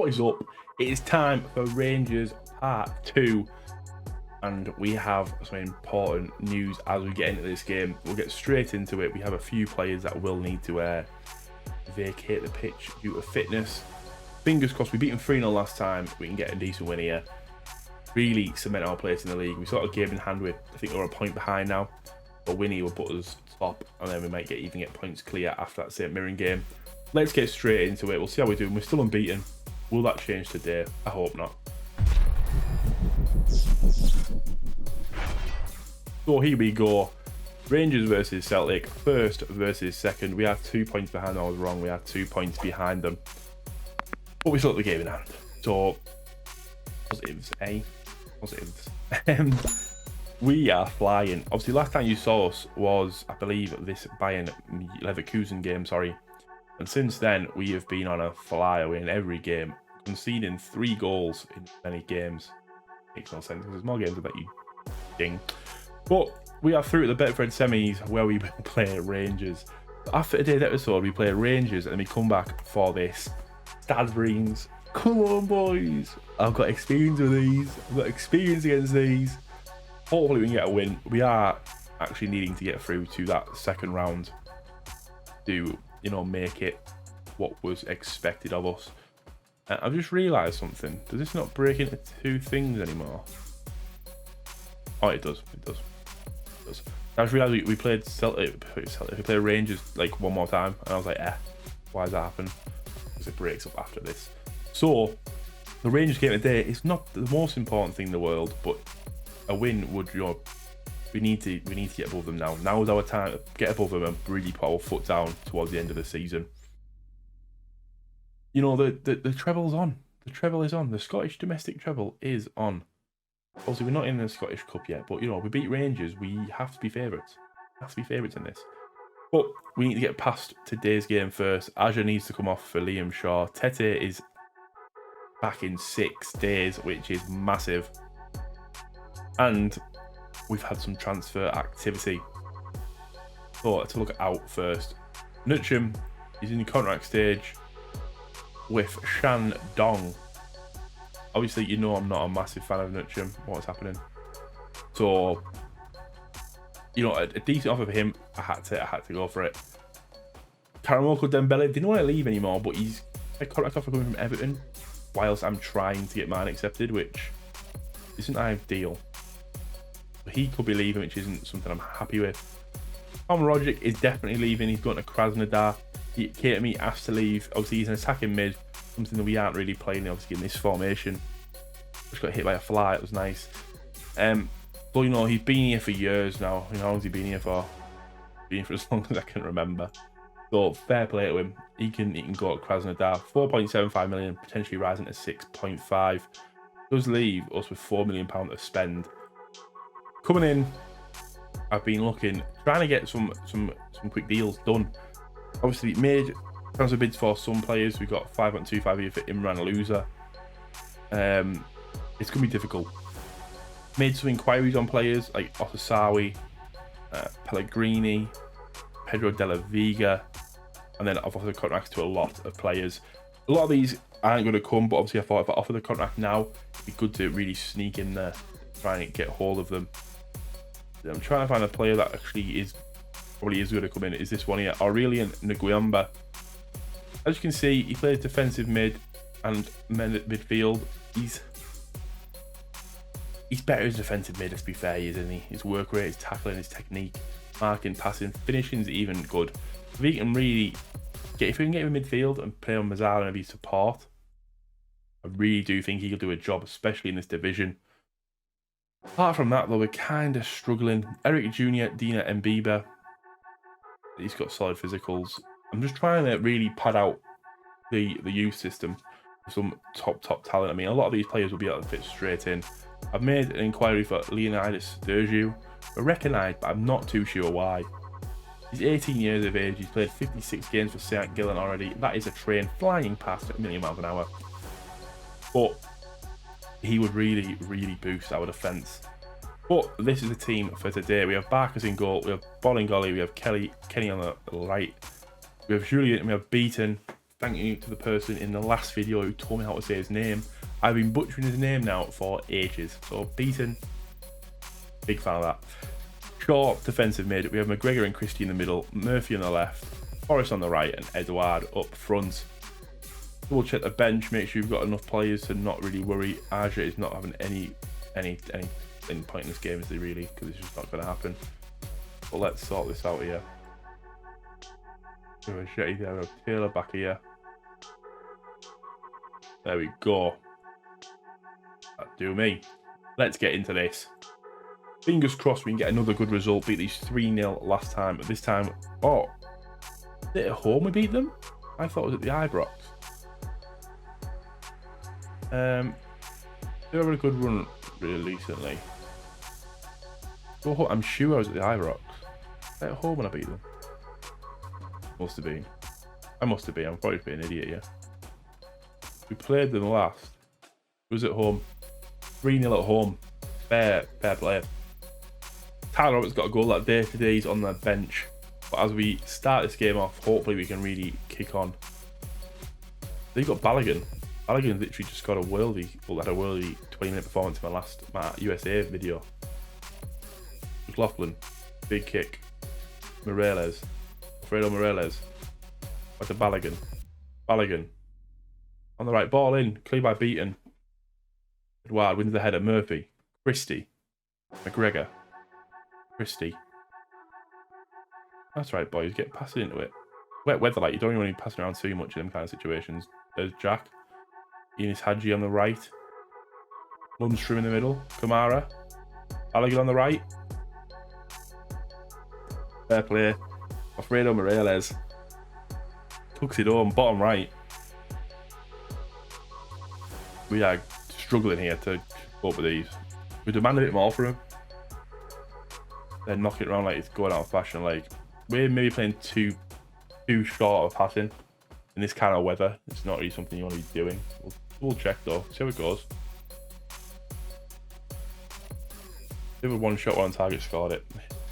What is up? It is time for Rangers Part 2. And we have some important news as we get into this game. We'll get straight into it. We have a few players that will need to vacate the pitch due to fitness. Fingers crossed, we beat them 3-0 last time. We can get a decent win here. Really cement our place in the league. We sort of game in hand with, I think we're a point behind now. But Winnie will put us top, and then we might even get points clear after that St Mirren game. Let's get straight into it. We'll see how we're doing. We're still unbeaten. Will that change today? I hope not. So here we go. Rangers versus Celtic. First versus second. We are 2 points behind. I was wrong. We are 2 points behind them. But we still got the game in hand. So, positives, eh? Positives. We are flying. Obviously, last time you saw us was, I believe, this Bayern Leverkusen game, sorry. And since then, we have been on a flyaway in every game, conceding 3 goals in many games. Makes no sense because there's more games that you ding. But we are through to the Betfred semis where we play Rangers. After today's episode, we play Rangers and then we come back for this. Stadbrings. Come on, boys. I've got experience with these. I've got experience against these. Hopefully we can get a win. We are actually needing to get through to that second round to, you know, make it what was expected of us. And I've just realised something. Does this not break into 2 things anymore? Oh, it does. It does. It does. I just realised we played Celtic. We played Rangers like one more time, and I was like, why does that happen? Because it breaks up after this. So the Rangers game today is not the most important thing in the world, but a win would, you know, we need to get above them now. Now is our time to get above them and really put our foot down towards the end of the season. You know, the treble's on. The treble is on. The Scottish domestic treble is on. Obviously, we're not in the Scottish Cup yet, but, you know, we beat Rangers. We have to be favourites. Have to be favourites in this. But we need to get past today's game first. Aja needs to come off for Liam Shaw. Tete is back in 6 days, which is massive. And we've had some transfer activity. So let's look out first. Nutcham is in the contract stage with Shan Dong. Obviously, you know I'm not a massive fan of Nutcham. What's happening? So, you know, a decent offer for him. I had to go for it. Karamoko Dembele didn't want to leave anymore, but he's a contract offer coming from Everton. Whilst I'm trying to get mine accepted, which isn't ideal. He could be leaving, which isn't something I'm happy with. Tom Roderick is definitely leaving. He's going to Krasnodar. Keitami has to leave. Obviously, he's an attacking mid, something that we aren't really playing, obviously, in this formation. Just got hit by a fly. It was nice. But, you know, he's been here for years now. You know, how long has he been here for? Been here for as long as I can remember. So, fair play to him. He can go to Krasnodar. 4.75 million, potentially rising to 6.5. Does leave us with £4 million to spend. Coming in, I've been looking, trying to get some quick deals done. Obviously, made transfer bids for some players. We got 5.25 here for Imran Alouza. It's going to be difficult. Made some inquiries on players like Otasawi, Pellegrini, Pedro Della Viga, and then I've offered contracts to a lot of players. A lot of these aren't going to come, but obviously I thought if I offer the contract now, it'd be good to really sneak in there, try and get hold of them. I'm trying to find a player that actually probably is going to come in. Is this one here? Aurelian Nguamba. As you can see, he plays defensive mid and midfield. He's better as defensive mid, let's be fair, isn't he? His work rate, his tackling, his technique, marking, passing, finishing's even good. If he can really if we can get him in midfield and play on Mazzara and maybe support, I really do think he could do a job, especially in this division. Apart from that, though, we're kind of struggling. Eric Jr., Dina Mbiba, he's got solid physicals. I'm just trying to really pad out the youth system with some top talent. I mean, a lot of these players will be able to fit straight in. I've made an inquiry for Leonidas Sturgeon. I recognise, but I'm not too sure why. He's 18 years of age. He's played 56 games for St Gillen already. That is a train flying past at a million miles an hour. But he would really boost our defence. But this is the team for today. We have Barkers in goal, we have Bolingoli, we have Kenny on the right, we have Julian, we have Beaton, thank you to the person in the last video who told me how to say his name. I've been butchering his name now for ages. So Beaton, big fan of that. Short defensive mid. We have McGregor and Christie in the middle, Murphy on the left, Forrest on the right, and Edouard up front. Double check the bench, make sure you've got enough players to not really worry. Aja is not having any point in this game, is he really? Because it's just not going to happen. But let's sort this out here. We have Jetty there, we have Taylor back here. There we go. That'll do me. Let's get into this. Fingers crossed we can get another good result. Beat these 3-0 last time. But this time, oh, is it at home we beat them? I thought it was at the Ibrox. They're having a good run really recently. I'm sure I was at the Ibrox. Was I at home when I beat them? Must have been. I must have been. I'm probably being an idiot here. We played them last. It was at home. 3-0 at home. Fair play. Tyler Roberts got a goal that day. Today he's on the bench. But as we start this game off, hopefully we can really kick on. They've got Balogun. Balogun literally just got a worldie. Well, had a worldie 20-minute performance in my USA video. McLaughlin. Big kick. Morales. Alfredo Morales. Back to Balogun. Balogun. On the right, ball in. Clear by Beaton. Edouard wins the header. Murphy. Christie. McGregor. Christie. That's right, boys. Get passing into it. Wet weather, like, you don't even want to be passing around too much in them kind of situations. There's Jack. Eunice Hadji on the right. Lundstrom in the middle. Kamara. Balogun on the right. Fair play. Alfredo Morales. Tucks it home. Bottom right. We are struggling here to cope with these. We demand a bit more from him. They're knocking it around like it's going out of fashion. Like, we're maybe playing too short of passing in this kind of weather. It's not really something you want to be doing. We'll check though. See how it goes. If a one shot, one target scored it.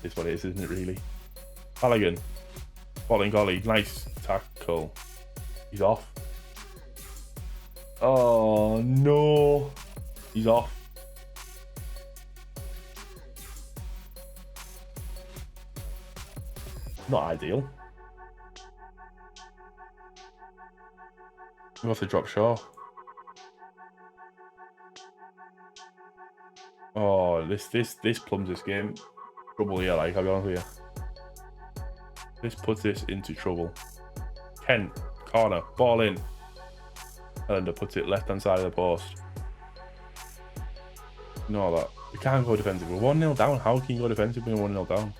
It's what it is, isn't it, really? Balogun. Falling golly. Nice tackle. He's off. Oh, no. He's off. Not ideal. We'll have to drop short. Oh, this plums this game. Trouble here, like, I'll be honest with you. This puts this into trouble. Kent, corner, ball in. Ellender puts it left hand side of the post. No, that we can't go defensive. We're 1-0 down. How can you go defensive when we're 1-0 down?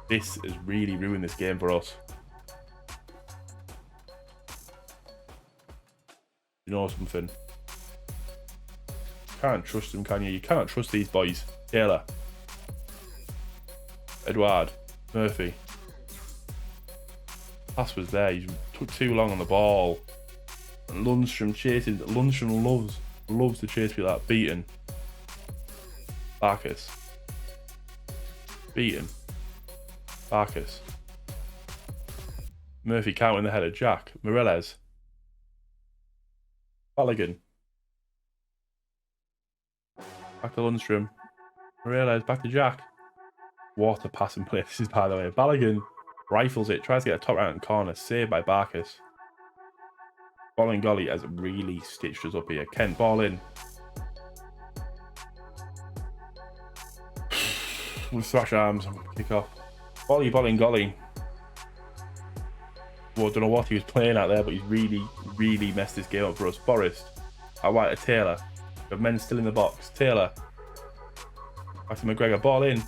This has really ruined this game for us. You know something? Can't trust them, can you? You cannot trust these boys. Taylor. Edouard. Murphy. Pass was there. He took too long on the ball. And Lundstrom chasing. Lundstrom loves to chase people like Beaton. Barkas. Beaton. Barkas. Murphy can't win the header. Jack. Morales. Balogun. Back to Lundstrom. Morales. Back to Jack. What a passing play this is, by the way. Balogun rifles it. Tries to get a top right corner. Saved by Barkas. Golly has really stitched us up here. Kent, ball in. With thrash arms. Kick off. Golly. Well, I don't know what he was playing out there, but he's really messed this game up for us. Forrest. Out wide to Taylor. We have men still in the box. Taylor. Back to McGregor. Ball in.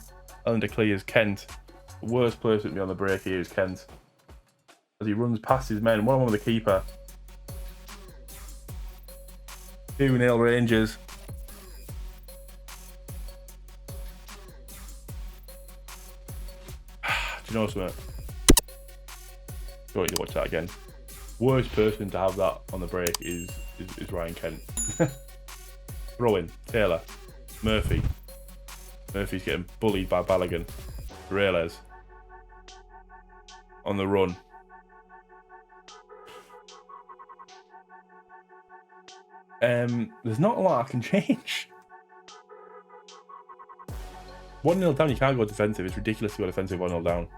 Ellender clears. Kent. The worst place with me on the break here is Kent. As he runs past his men. 1-on-1 with the keeper. 2-0 Rangers. Do you know something? Don't need to watch that again. Worst person to have that on the break is Ryan Kent. Throw-in. Taylor. Murphy. Murphy's getting bullied by Balogun. Morales. On the run. there's not a lot I can change. 1-0 down, you can't go defensive. It's ridiculous to go defensive 1-0 down.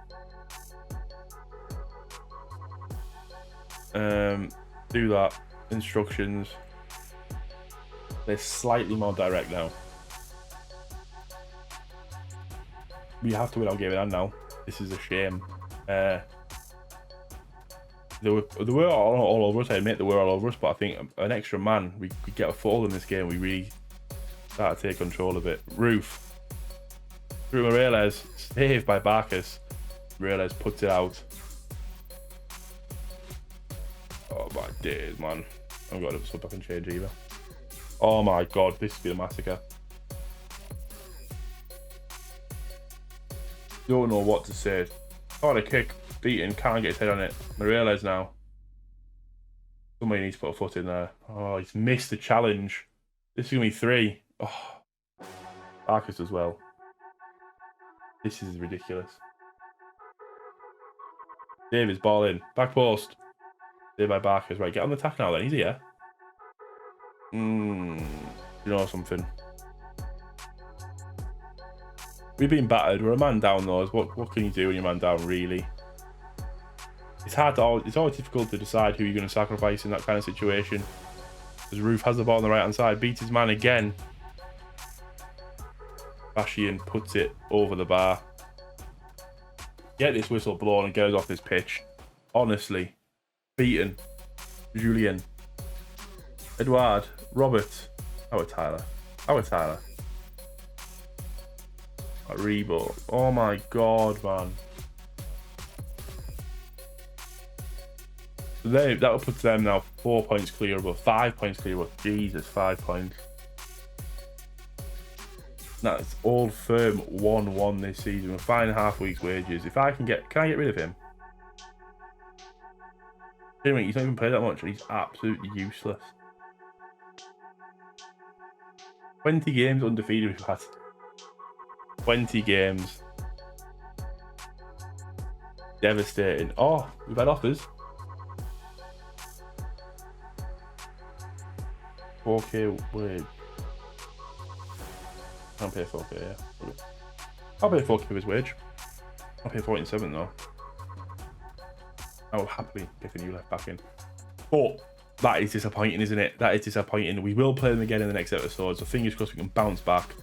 Do that. Instructions. They're slightly more direct now. We have to win our game in hand now. This is a shame. They were all over us. I admit they were all over us, but I think an extra man, we get a foothold in this game. We really start to take control of it. Roof. Through Morales, saved by Barkas. Morales puts it out. Oh my days, man. I haven't got enough stuff I can change either. Oh my god, this has been a massacre. Don't know what to say. Oh, a kick, beaten, can't get his head on it. Morales now. Somebody needs to put a foot in there. Oh, he's missed the challenge. This is going to be 3. Oh, Barkas as well. This is ridiculous. Davis, ball in. Back post. Saved by Barkas. Right, get on the attack now then. He's here. You know something. We've been battered. We're a man down though. What can you do when you're a man down, really? It's hard to... It's always difficult to decide who you're going to sacrifice in that kind of situation. Because Roof has the ball on the right-hand side. Beats his man again. Bashian puts it over the bar. Get this whistle blown and get us off this pitch. Honestly. Beaten. Julian. Edward. Robert. Howard Tyler. Rebo. Oh my god, man. That'll put them now 4 points clear, but 5 points clear. But Jesus, 5 points. That's Old Firm 1-1 this season. We're 5.5 weeks' wages. If I can I get rid of him? Anyway, he's not even played that much, and he's absolutely useless. 20 games undefeated we've had. 20 games. Devastating. Oh, we've had offers. 4K wage. I'll pay 4K, yeah. I'll pay 4K for his wage. I'll pay 47 though. I will happily get a new left back in. But that is disappointing, isn't it? That is disappointing. We will play them again in the next episode, so fingers crossed we can bounce back.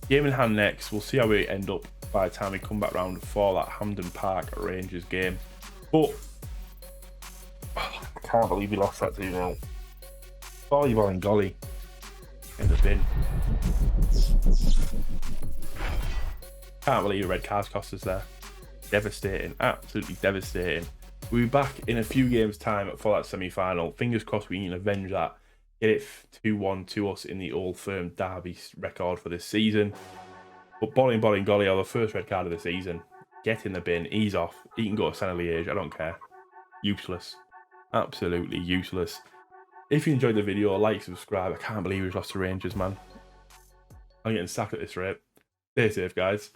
Game in hand next. We'll see how we end up by the time we come back round for that Hampden Park Rangers game. But I can't believe we lost that 2-0. Volleyball and golly in the bin. Can't believe a red card cost us there. Devastating, absolutely devastating. We'll be back in a few games' time for that semi-final. Fingers crossed we can avenge that. Get it 2-1 to us in the Old Firm derby record for this season. But Bolly and Golly are the first red card of the season. Get in the bin, ease off. He can go to Saint Liège, I don't care. Useless. Absolutely useless. If you enjoyed the video, like, subscribe. I can't believe we've lost to Rangers, man. I'm getting sacked at this rate. Stay safe, guys.